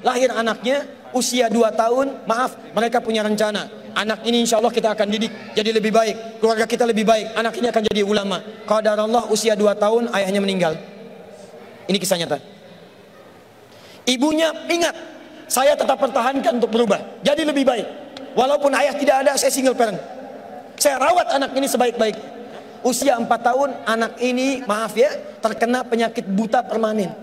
lahir anaknya usia 2 tahun, maaf, mereka punya rencana, anak ini insya Allah kita akan didik jadi lebih baik, keluarga kita lebih baik, anak ini akan jadi ulama. Qadarullah usia 2 tahun ayahnya meninggal. Ini kisah nyata. Ibunya ingat, saya tetap pertahankan untuk berubah jadi lebih baik, walaupun ayah tidak ada, saya single parent, saya rawat anak ini sebaik-baik. Usia 4 tahun anak ini, maaf ya, terkena penyakit buta permanen.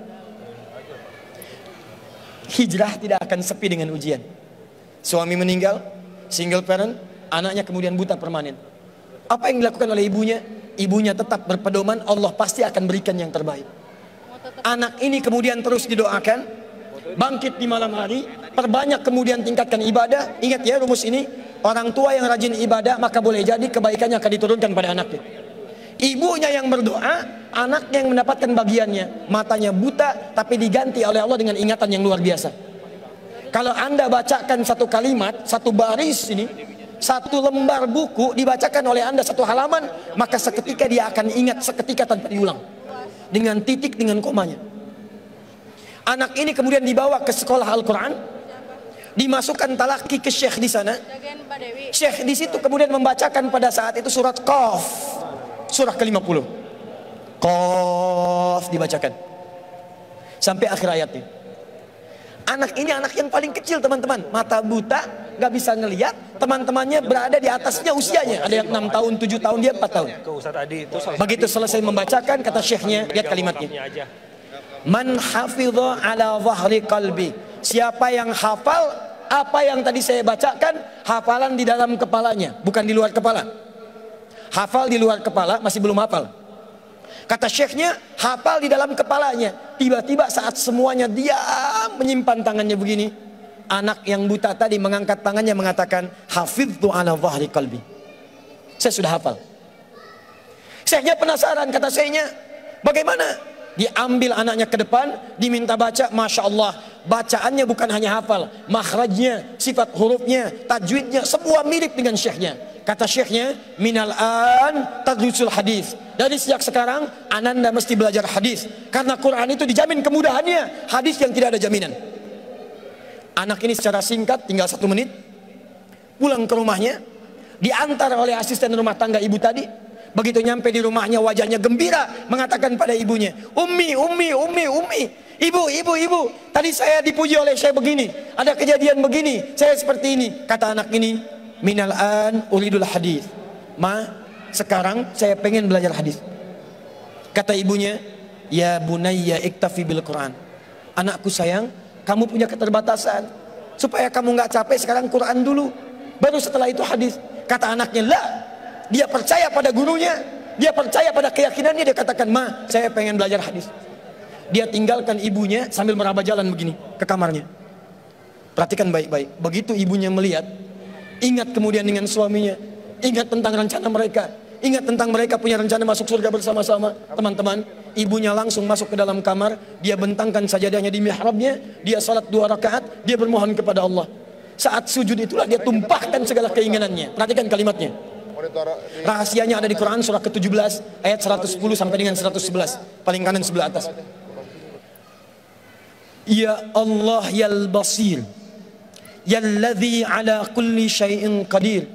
Hijrah tidak akan sepi dengan ujian. Suami meninggal, single parent, anaknya kemudian buta permanen. Apa yang dilakukan oleh ibunya? Ibunya tetap berpedoman, Allah pasti akan berikan yang terbaik. Anak ini kemudian terus didoakan, bangkit di malam hari, perbanyak kemudian tingkatkan ibadah. Ingat ya rumus ini, orang tua yang rajin ibadah maka boleh jadi kebaikannya akan diturunkan pada anaknya. Ibunya yang berdoa, anaknya yang mendapatkan bagiannya. Matanya buta tapi diganti oleh Allah dengan ingatan yang luar biasa. Kalau Anda bacakan satu kalimat, satu baris ini, satu lembar buku dibacakan oleh Anda satu halaman, maka seketika dia akan ingat seketika tanpa diulang, dengan titik, dengan komanya. Anak ini kemudian dibawa ke sekolah Al-Quran, dimasukkan talaki ke syekh di sana. Syekh di situ kemudian membacakan pada saat itu surat Qaf, surah ke-50. Qaf dibacakan sampai akhir ayatnya. Anak ini anak yang paling kecil teman-teman, mata buta, nggak bisa ngelihat. Teman-temannya berada di atasnya usianya, ada yang 6 tahun, 7 tahun, dia 4 tahun. Begitu selesai membacakan, kata syekhnya, lihat kalimatnya, man hafidha ala zahri qalbi, siapa yang hafal apa yang tadi saya bacakan, hafalan di dalam kepalanya, bukan di luar kepala. Hafal di luar kepala masih belum hafal. Kata syekhnya, hafal di dalam kepalanya. Tiba-tiba saat semuanya diam menyimpan tangannya begini, anak yang buta tadi mengangkat tangannya mengatakan, hafidhu ala zahri qalbi, saya sudah hafal. Syekhnya penasaran, kata syekhnya, bagaimana? Diambil anaknya ke depan, diminta baca, Masya Allah, bacaannya bukan hanya hafal, makhrajnya, sifat hurufnya, tajwidnya, semua mirip dengan syekhnya. Kata syekhnya, minal an tadrusul hadis, dari sejak sekarang ananda mesti belajar hadis, karena Quran itu dijamin kemudahannya, hadis yang tidak ada jaminan. Anak ini secara singkat, tinggal 1 menit pulang ke rumahnya, diantar oleh asisten rumah tangga ibu tadi. Begitu nyampe di rumahnya wajahnya gembira, mengatakan pada ibunya, Ummi, ibu, tadi saya dipuji oleh saya begini, ada kejadian begini, saya seperti ini. Kata anak ini, minal an uridul hadis, ma, sekarang saya pengen belajar hadis. Kata ibunya, ya bunayya iktafi bil Quran, anakku sayang, kamu punya keterbatasan, supaya kamu nggak capek sekarang Quran dulu, baru setelah itu hadis. Kata anaknya, lah, dia percaya pada gurunya, dia percaya pada keyakinannya, dia katakan, ma, saya pengen belajar hadis. Dia tinggalkan ibunya sambil meraba jalan begini ke kamarnya. Perhatikan baik-baik. Begitu ibunya melihat, ingat kemudian dengan suaminya, ingat tentang rencana mereka, ingat tentang mereka punya rencana masuk surga bersama-sama. Teman-teman, ibunya langsung masuk ke dalam kamar, dia bentangkan sajadahnya di mihrabnya, dia salat 2 rakaat, dia bermohon kepada Allah. Saat sujud itulah dia tumpahkan segala keinginannya. Perhatikan kalimatnya. Rahasianya ada di Quran surah ke-17 ayat 110 sampai dengan 111, paling kanan sebelah atas. Ya Allah yal basir, yalladzi ala kulli syai'in qadir,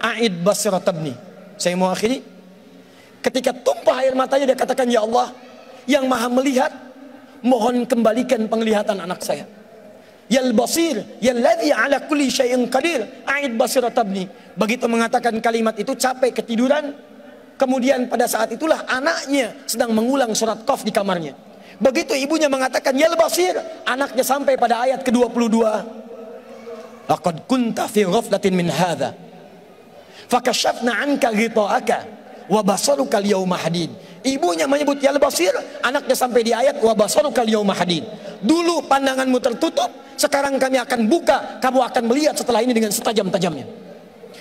a'id basiratabni. Saya mau akhiri. Ketika tumpah air matanya dia katakan, ya Allah yang maha melihat, mohon kembalikan penglihatan anak saya. Yal basir, yalladzi ala kulli syai'in qadir, a'id basiratabni. Begitu mengatakan kalimat itu, capek ketiduran. Kemudian pada saat itulah anaknya sedang mengulang surat Qaf di kamarnya. Begitu ibunya mengatakan yal basir, anaknya sampai pada ayat ke-22. Laqad kunta fi ghaflatin min hadza fakashafna 'anka ghita'aka wa basaruka al-yawma hadid. Ibunya menyebut yal basir, anaknya sampai di ayat wa basaruka al-yawma hadid. Dulu pandanganmu tertutup, sekarang kami akan buka, kamu akan melihat setelah ini dengan setajam-tajamnya.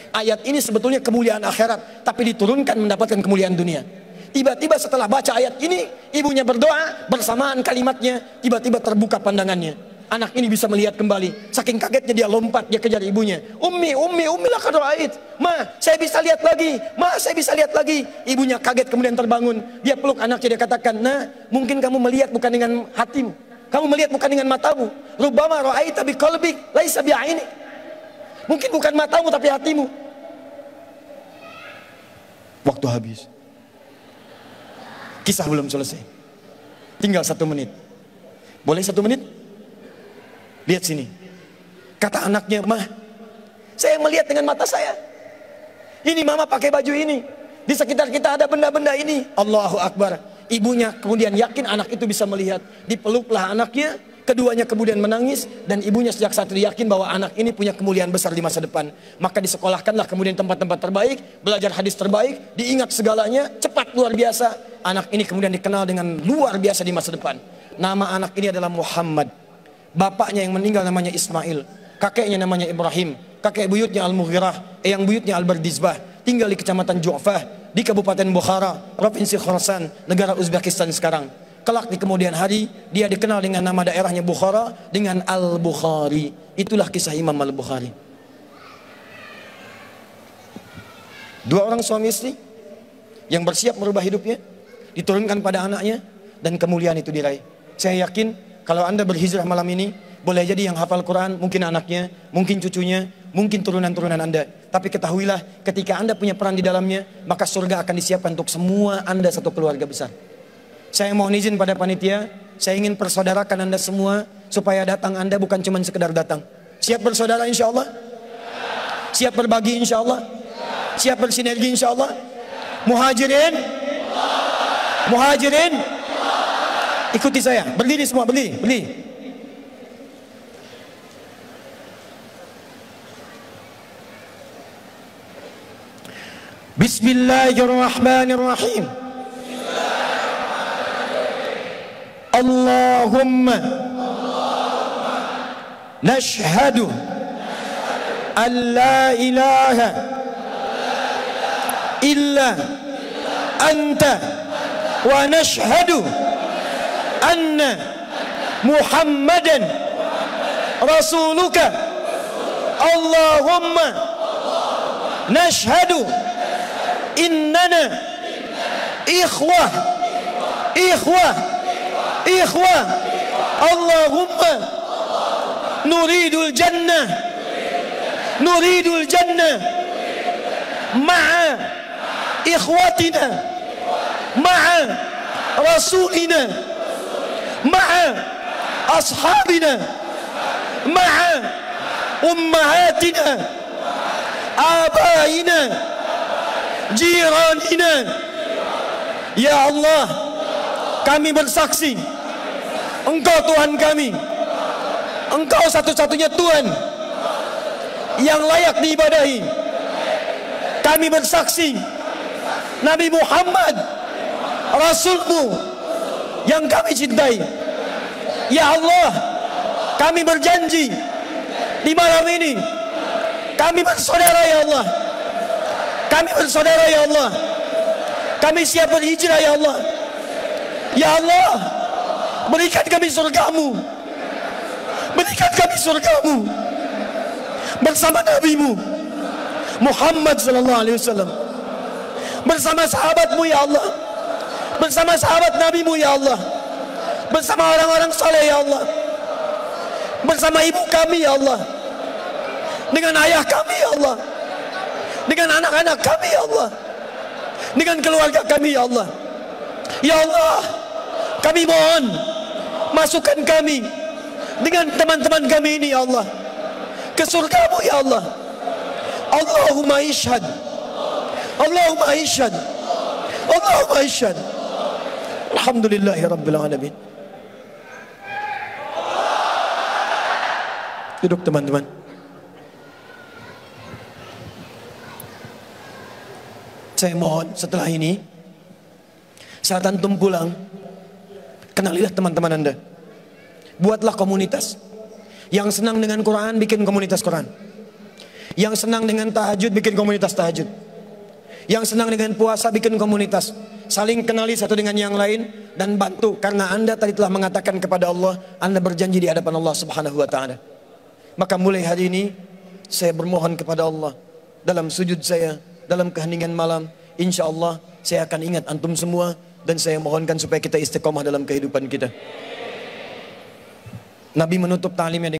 Ayat ini sebetulnya kemuliaan akhirat, tapi diturunkan mendapatkan kemuliaan dunia. Tiba-tiba setelah baca ayat ini, ibunya berdoa, bersamaan kalimatnya, tiba-tiba terbuka pandangannya. Anak ini bisa melihat kembali. Saking kagetnya dia lompat, dia kejar ibunya. Ummi laqad ra'ait. Ma, saya bisa lihat lagi. Ma, saya bisa lihat lagi. Ibunya kaget kemudian terbangun. Dia peluk anaknya, dia katakan, nah, mungkin kamu melihat bukan dengan hatimu, Kamu melihat bukan dengan matamu. Rubbama ra'aita biqalbik laisa bi'ainik. Mungkin bukan matamu tapi hatimu. Waktu habis. Kisah belum selesai. Tinggal 1 menit. Boleh 1 menit? Lihat sini. Kata anaknya, "Mah, saya melihat dengan mata saya. Ini mama pakai baju ini. Di sekitar kita ada benda-benda ini." Allahu Akbar. Ibunya kemudian yakin anak itu bisa melihat. Dipeluklah anaknya. Keduanya kemudian menangis. Dan ibunya sejak saat itu yakin bahwa anak ini punya kemuliaan besar di masa depan. Maka disekolahkanlah kemudian tempat-tempat terbaik. Belajar hadis terbaik. Diingat segalanya. Cepat luar biasa. Anak ini kemudian dikenal dengan luar biasa di masa depan. Nama anak ini adalah Muhammad. Bapaknya yang meninggal namanya Ismail. Kakeknya namanya Ibrahim. Kakek buyutnya Al-Mughirah. Eyang buyutnya Al-Bardizbah. Tinggal di kecamatan Ju'fah, di Kabupaten Bukhara, Provinsi Khorasan, negara Uzbekistan sekarang. Kelak di kemudian hari, dia dikenal dengan nama daerahnya Bukhara, dengan Al-Bukhari. Itulah kisah Imam Al-Bukhari. 2 orang suami istri, yang bersiap merubah hidupnya, diturunkan pada anaknya, dan kemuliaan itu diraih. Saya yakin, kalau Anda berhijrah malam ini, boleh jadi yang hafal Quran, mungkin anaknya, mungkin cucunya, mungkin turunan-turunan Anda. Tapi ketahuilah, ketika Anda punya peran di dalamnya, maka surga akan disiapkan untuk semua Anda satu keluarga besar. Saya mohon izin pada panitia, saya ingin persaudarakan Anda semua, supaya datang Anda bukan cuma sekedar datang. Siap bersaudara insya Allah? Siap berbagi insya Allah? Siap bersinergi insya Allah? Muhajirin? Muhajirin? Ikuti saya, berdiri semua, berdiri. Bismillahirrahmanirrahim. Allahumma nashhadu an la ilaha illa anta wa nashhadu anna Muhammadan rasuluka. Allahumma nashhadu innana ikhwah. Allahumma nuridul jannah ma'a ikhwatina ma'a rasulina ma'a ashabina ma'a ummahatina abaina jiranina. Ya Allah, kami bersaksi Engkau Tuhan kami, Engkau satu-satunya Tuhan yang layak diibadahi. Kami bersaksi Nabi Muhammad Rasulmu yang kami cintai. Ya Allah, kami berjanji di malam ini kami bersaudara ya Allah. Kami bersaudara ya Allah. Kami siap berhijrah ya Allah. Ya Allah, berikan kami surgamu. Berikan kami surgamu bersama Nabi-Mu Muhammad sallallahu alaihi wasallam, bersama sahabat-Mu ya Allah, bersama sahabat Nabi-Mu ya Allah, bersama orang-orang saleh ya Allah, bersama ibu kami ya Allah, dengan ayah kami ya Allah, dengan anak-anak kami ya Allah, dengan keluarga kami ya Allah. Ya Allah, kami mohon masukkan kami dengan teman-teman kami ini ya Allah ke surga-Mu ya Allah. Allahumma ishhad, Allahumma ishhad, Allahumma ishhad. Alhamdulillahi rabbil alamin. Duduk teman-teman. Saya mohon setelah ini, saat antum pulang, kenalilah teman-teman Anda. Buatlah komunitas. Yang senang dengan Quran, bikin komunitas Quran. Yang senang dengan tahajud, bikin komunitas tahajud. Yang senang dengan puasa, bikin komunitas. Saling kenali satu dengan yang lain dan bantu. Karena Anda tadi telah mengatakan kepada Allah, Anda berjanji di hadapan Allah Subhanahu wa ta'ala. Maka mulai hari ini, saya bermohon kepada Allah dalam sujud saya, dalam keheningan malam, insya Allah saya akan ingat antum semua. Dan saya mohonkan supaya kita istiqomah dalam kehidupan kita. Nabi menutup talimnya dengan